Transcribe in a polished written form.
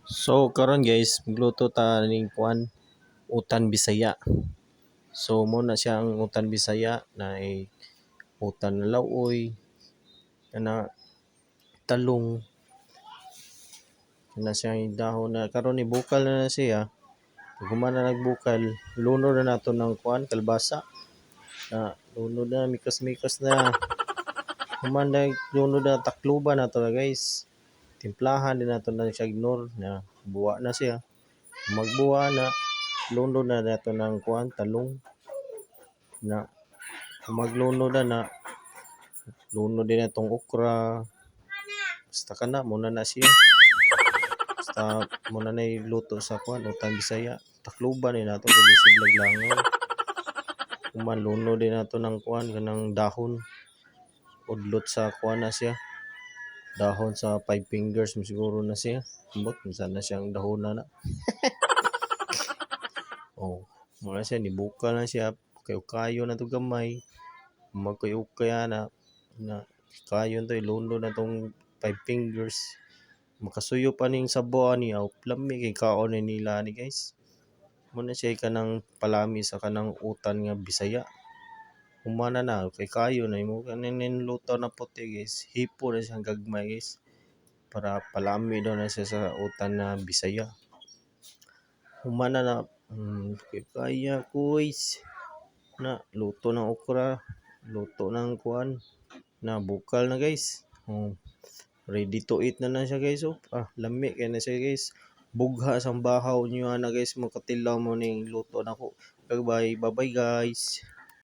So karon guys, magluto ta ning kuan utan Bisaya. So mo na siya ang utan Bisaya na utan na laoy, kana talong, kana siya dahon na karon ni bukal na siya. Pag human na nagbukal, lunod na nato ng kuan kalbasa. Na lunod na mikas-mikas na. Human na lunod na takluban na to na guys. Timplahan din nato na siya ignore na buwa na siya. Magbuwa na lunod na nato ng kuan talong na maglunod na lunod din natong okra. Basta kana muna na siya. Basta muna na luto sa kuan utan Bisaya. Takluban ni nato kung siglag langaw. Human lunod din nato ng kuan kanang dahon. Udlot sa kuan na siya. Dahon sa 5 fingers mo siguro na siya. Ambot sana siyang dahon na. Oh, muna siya nibukal na siya. Kayo na to gamay. Magkayo-kaya na kayon to ilundo na tong 5 fingers. Makasuyo pa ning sabaw ni lami kay kaon ni nila ni guys. Muna siya kanang palami sa kanang utan nga Bisaya. Humana na kay kayo na mo kanin luto na puti guys. Hipo na siyang gagmay guys. Para palami daw na siya sa utan na Bisaya. Humana na kay kaya guys na luto ng okra, luto ng kuan na bukal na guys. Ready to eat na siya guys. Lami kay na siya guys. Bugha sang bahaw niyo na guys, makatilaw mo ning luto nako. Bye bye guys.